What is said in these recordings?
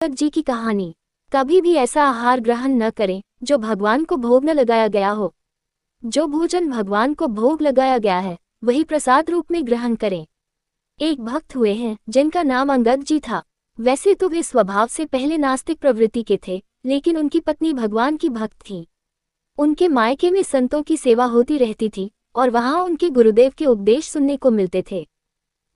अंगद जी की कहानी। कभी भी ऐसा आहार ग्रहण न करें जो भगवान को भोग न लगाया गया हो। जो भोजन भगवान को भोग लगाया गया है वही प्रसाद रूप में ग्रहण करें। एक भक्त हुए हैं जिनका नाम अंगद जी था। वैसे तो वे स्वभाव से पहले नास्तिक प्रवृत्ति के थे, लेकिन उनकी पत्नी भगवान की भक्त थी। उनके मायके में संतों की सेवा होती रहती थी और वहां उनके गुरुदेव के उपदेश सुनने को मिलते थे।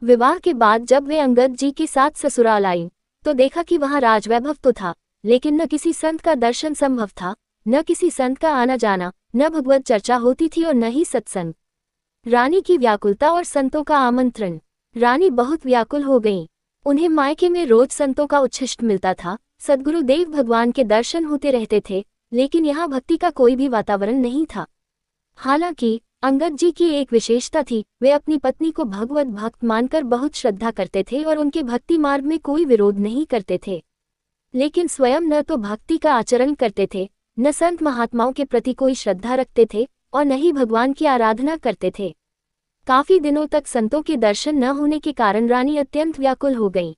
विवाह के बाद जब वे अंगद जी के साथ ससुराल आईं, तो देखा कि वहां राजवैभव तो था, लेकिन न किसी संत का दर्शन संभव था, न किसी संत का आना जाना, न भगवत चर्चा होती थी और न ही सत्संग। रानी की व्याकुलता और संतों का आमंत्रण। रानी बहुत व्याकुल हो गईं। उन्हें मायके में रोज संतों का उच्छिष्ट मिलता था, सद्गुरुदेव भगवान के दर्शन होते रहते थे, लेकिन यहाँ भक्ति का कोई भी वातावरण नहीं था। हालांकि अंगद जी की एक विशेषता थी, वे अपनी पत्नी को भगवत भक्त मानकर बहुत श्रद्धा करते थे और उनके भक्ति मार्ग में कोई विरोध नहीं करते थे। लेकिन स्वयं न तो भक्ति का आचरण करते थे, न संत महात्माओं के प्रति कोई श्रद्धा रखते थे और न ही भगवान की आराधना करते थे। काफी दिनों तक संतों के दर्शन न होने के कारण रानी अत्यंत व्याकुल हो गईं।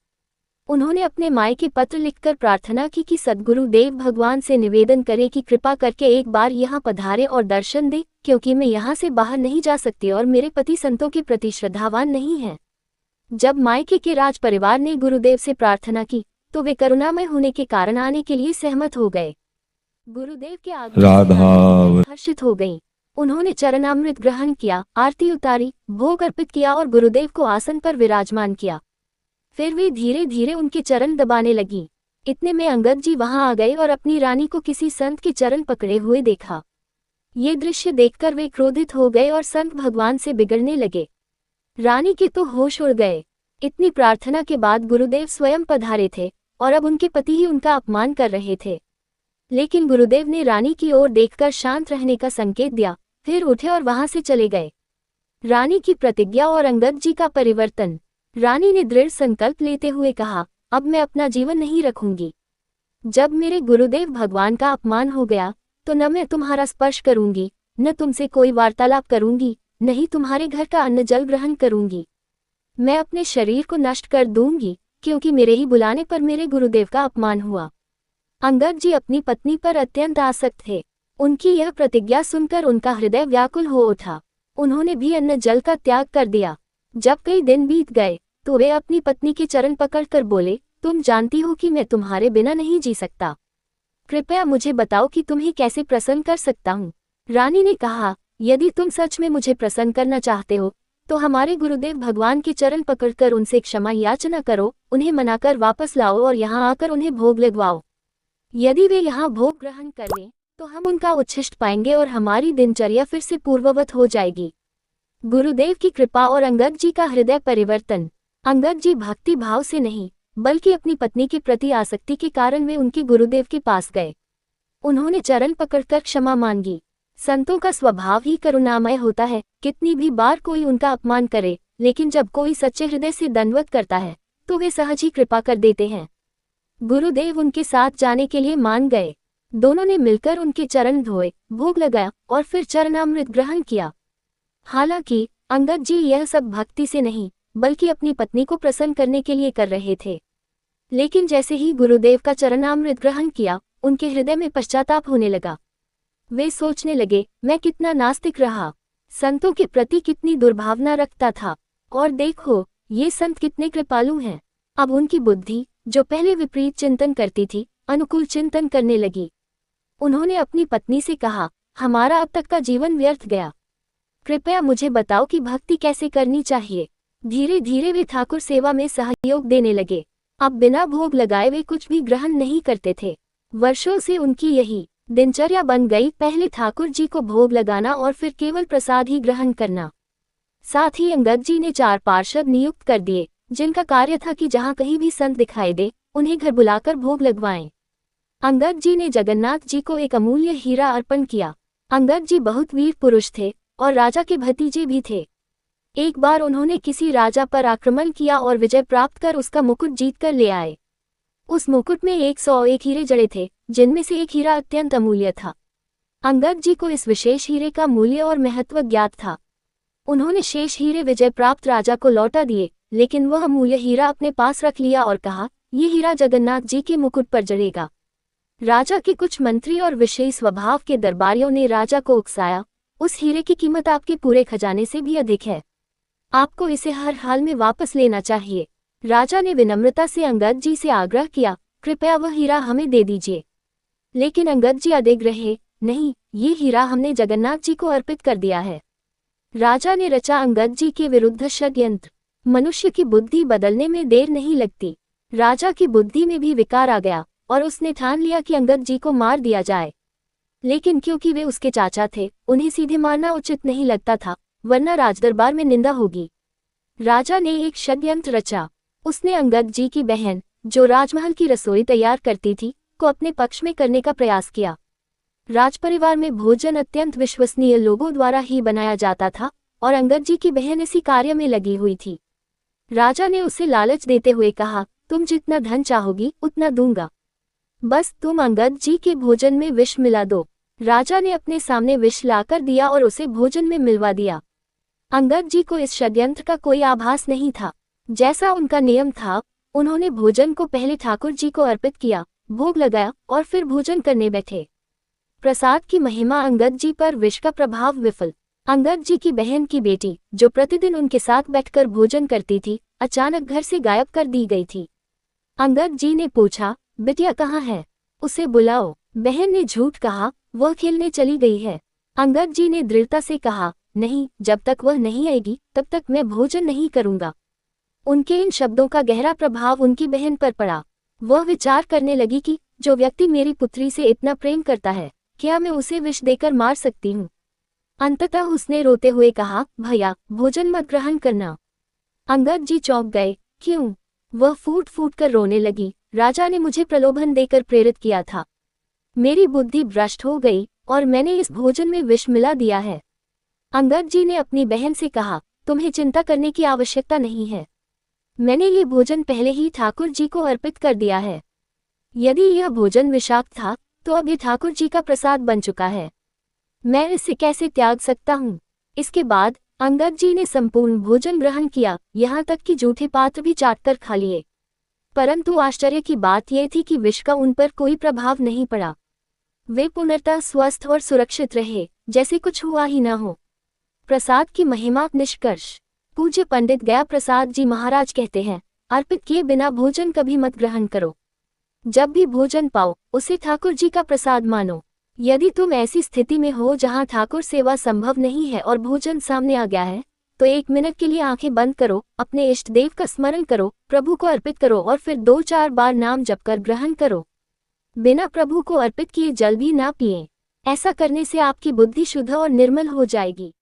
उन्होंने अपने मायके पत्र लिखकर प्रार्थना की कि सद्गुरु देव भगवान से निवेदन करें कि कृपा करके एक बार यहाँ पधारे और दर्शन दे, क्योंकि मैं यहाँ से बाहर नहीं जा सकती और मेरे पति संतों के प्रति श्रद्धावान नहीं हैं। जब मायके के राज परिवार ने गुरुदेव से प्रार्थना की तो वे करुणामय होने के कारण आने के लिए सहमत हो गए। गुरुदेव के आगमन से हर्षित हो गईं। उन्होंने चरणामृत ग्रहण किया, आरती उतारी, भोग अर्पित किया और गुरुदेव को आसन पर विराजमान किया। फिर वे धीरे धीरे उनके चरण दबाने लगी। इतने में अंगद जी वहां आ गए और अपनी रानी को किसी संत के चरण पकड़े हुए देखा। ये दृश्य देखकर वे क्रोधित हो गए और संत भगवान से बिगड़ने लगे। रानी के तो होश उड़ गए। इतनी प्रार्थना के बाद गुरुदेव स्वयं पधारे थे और अब उनके पति ही उनका अपमान कर रहे थे। लेकिन गुरुदेव ने रानी की ओर देखकर शांत रहने का संकेत दिया, फिर उठे और वहां से चले गए। रानी की प्रतिज्ञा और अंगद जी का परिवर्तन। रानी ने दृढ़ संकल्प लेते हुए कहा, अब मैं अपना जीवन नहीं रखूंगी। जब मेरे गुरुदेव भगवान का अपमान हो गया तो न मैं तुम्हारा स्पर्श करूंगी, न तुमसे कोई वार्तालाप करूंगी, न ही तुम्हारे घर का अन्न जल ग्रहण करूंगी। मैं अपने शरीर को नष्ट कर दूंगी, क्योंकि मेरे ही बुलाने पर मेरे गुरुदेव का अपमान हुआ। अंगद जी अपनी पत्नी पर अत्यंत आसक्त थे। उनकी यह प्रतिज्ञा सुनकर उनका हृदय व्याकुल हो उठा। उन्होंने भी अन्न जल का त्याग कर दिया। जब कई दिन बीत गए तो वे अपनी पत्नी के चरण पकड़कर बोले, तुम जानती हो कि मैं तुम्हारे बिना नहीं जी सकता। कृपया मुझे बताओ कि तुम्हें कैसे प्रसन्न कर सकता हूँ। रानी ने कहा, यदि तुम सच में मुझे प्रसन्न करना चाहते हो तो हमारे गुरुदेव भगवान के चरण पकड़कर उनसे क्षमा याचना करो, उन्हें मनाकर वापस लाओ और यहाँ आकर उन्हें भोग लगवाओ। यदि वे यहाँ भोग ग्रहण कर लें तो हम उनका उच्छिष्ट पाएंगे और हमारी दिनचर्या फिर से पूर्ववत हो जाएगी। गुरुदेव की कृपा और अंगद जी का हृदय परिवर्तन। अंगद जी भक्ति भाव से नहीं बल्कि अपनी पत्नी के प्रति आसक्ति के कारण वे उनके गुरुदेव के पास गए। उन्होंने चरण पकड़कर क्षमा मांगी। संतों का स्वभाव ही करुणामय होता है। कितनी भी बार कोई उनका अपमान करे, लेकिन जब कोई सच्चे हृदय से दंडवत करता है तो वे सहज ही कृपा कर देते हैं। गुरुदेव उनके साथ जाने के लिए मान गए। दोनों ने मिलकर उनके चरण धोए, भोग लगाया और फिर चरणामृत ग्रहण किया। हालांकि अंगद जी यह सब भक्ति से नहीं बल्कि अपनी पत्नी को प्रसन्न करने के लिए कर रहे थे। लेकिन जैसे ही गुरुदेव का चरणामृत ग्रहण किया, उनके हृदय में पश्चाताप होने लगा। वे सोचने लगे, मैं कितना नास्तिक रहा, संतों के प्रति कितनी दुर्भावना रखता था, और देखो ये संत कितने कृपालु हैं। अब उनकी बुद्धि, जो पहले विपरीत चिंतन करती थी, अनुकूल चिंतन करने लगी। उन्होंने अपनी पत्नी से कहा, हमारा अब तक का जीवन व्यर्थ गया। कृपया मुझे बताओ कि भक्ति कैसे करनी चाहिए। धीरे धीरे वे ठाकुर सेवा में सहयोग देने लगे। अब बिना भोग लगाए वे कुछ भी ग्रहण नहीं करते थे। वर्षों से उनकी यही दिनचर्या बन गई, पहले ठाकुर जी को भोग लगाना और फिर केवल प्रसाद ही ग्रहण करना। साथ ही अंगद जी ने 4 पार्षद नियुक्त कर दिए, जिनका कार्य था कि जहां कहीं भी संत दिखाई दे उन्हें घर बुलाकर भोग लगवाएं। अंगद जी ने जगन्नाथ जी को एक अमूल्य हीरा अर्पण किया। अंगद जी बहुत वीर पुरुष थे और राजा के भतीजे भी थे। एक बार उन्होंने किसी राजा पर आक्रमण किया और विजय प्राप्त कर उसका मुकुट जीतकर ले आए। उस मुकुट में 101 हीरे जड़े थे, जिनमें से एक हीरा अत्यंत अमूल्य था। अंगद जी को इस विशेष हीरे का मूल्य और महत्व ज्ञात था। उन्होंने शेष हीरे विजय प्राप्त राजा को लौटा दिए, लेकिन वह अमूल्य हीरा अपने पास रख लिया और कहा, ये हीरा जगन्नाथ जी के मुकुट पर जड़ेगा। राजा के कुछ मंत्री और विशेष स्वभाव के दरबारियों ने राजा को उकसाया, उस हीरे की कीमत आपके पूरे खजाने से भी अधिक है, आपको इसे हर हाल में वापस लेना चाहिए। राजा ने विनम्रता से अंगद जी से आग्रह किया, कृपया वह हीरा हमें दे दीजिए। लेकिन अंगद जी अडिग रहे, नहीं, ये हीरा हमने जगन्नाथ जी को अर्पित कर दिया है। राजा ने रचा अंगद जी के विरुद्ध षड्यंत्र। मनुष्य की बुद्धि बदलने में देर नहीं लगती। राजा की बुद्धि में भी विकार आ गया और उसने ठान लिया कि अंगद जी को मार दिया जाए। लेकिन क्योंकि वे उसके चाचा थे, उन्हें सीधे मारना उचित नहीं लगता था, वरना राजदरबार में निंदा होगी। राजा ने एक षड्यंत्र रचा। उसने अंगद जी की बहन, जो राजमहल की रसोई तैयार करती थी, को अपने पक्ष में करने का प्रयास किया। राजपरिवार में भोजन अत्यंत विश्वसनीय लोगों द्वारा ही बनाया जाता था और अंगद जी की बहन इसी कार्य में लगी हुई थी। राजा ने उसे लालच देते हुए कहा, तुम जितना धन चाहोगी उतना दूंगा, बस तुम अंगद जी के भोजन में विष मिला दो। राजा ने अपने सामने विष लाकर दिया और उसे भोजन में मिलवा दिया। अंगद जी को इस षड्यंत्र का कोई आभास नहीं था। जैसा उनका नियम था, उन्होंने भोजन को पहले ठाकुर जी को अर्पित किया, भोग लगाया और फिर भोजन करने बैठे। प्रसाद की महिमा अंगद जी पर विष का प्रभाव विफल। अंगद जी की बहन की बेटी, जो प्रतिदिन उनके साथ बैठकर भोजन करती थी, अचानक घर से गायब कर दी गई थी। अंगद जी ने पूछा, बिटिया कहाँ है? उसे बुलाओ। बहन ने झूठ कहा, वह खेलने चली गई है। अंगद जी ने दृढ़ता से कहा, नहीं, जब तक वह नहीं आएगी तब तक मैं भोजन नहीं करूंगा। उनके इन शब्दों का गहरा प्रभाव उनकी बहन पर पड़ा। वह विचार करने लगी कि जो व्यक्ति मेरी पुत्री से इतना प्रेम करता है, क्या मैं उसे विष देकर मार सकती हूँ? अंततः उसने रोते हुए कहा, भैया, भोजन मत ग्रहण करना। अंगद जी चौंक गए। क्यों? वह फूट फूट कर रोने लगी। राजा ने मुझे प्रलोभन देकर प्रेरित किया था। मेरी बुद्धि भ्रष्ट हो गई और मैंने इस भोजन में विष मिला दिया है। अंगद जी ने अपनी बहन से कहा, तुम्हें चिंता करने की आवश्यकता नहीं है। मैंने ये भोजन पहले ही ठाकुर जी को अर्पित कर दिया है। यदि यह भोजन विषाक्त था, तो अब ये ठाकुर जी का प्रसाद बन चुका है। मैं इसे कैसे त्याग सकता हूँ? इसके बाद अंगद जी ने संपूर्ण भोजन ग्रहण किया, यहाँ तक कि जूठे पात्र भी चाटकर खा लिए। परंतु आश्चर्य की बात यह थी कि विष का उन पर कोई प्रभाव नहीं पड़ा। वे पूर्णतः स्वस्थ और सुरक्षित रहे, जैसे कुछ हुआ ही न हो। प्रसाद की महिमा। निष्कर्ष। पूज्य पंडित गया प्रसाद जी महाराज कहते हैं, अर्पित किए बिना भोजन कभी मत ग्रहण करो। जब भी भोजन पाओ, उसे ठाकुर जी का प्रसाद मानो। यदि तुम ऐसी स्थिति में हो जहां ठाकुर सेवा संभव नहीं है और भोजन सामने आ गया है, तो 1 मिनट के लिए आंखें बंद करो, अपने इष्ट देव का स्मरण करो, प्रभु को अर्पित करो और फिर 2-4 बार नाम जपकर ग्रहण करो। बिना प्रभु को अर्पित किए जल भी ना पिएं। ऐसा करने से आपकी बुद्धि शुद्ध और निर्मल हो जाएगी।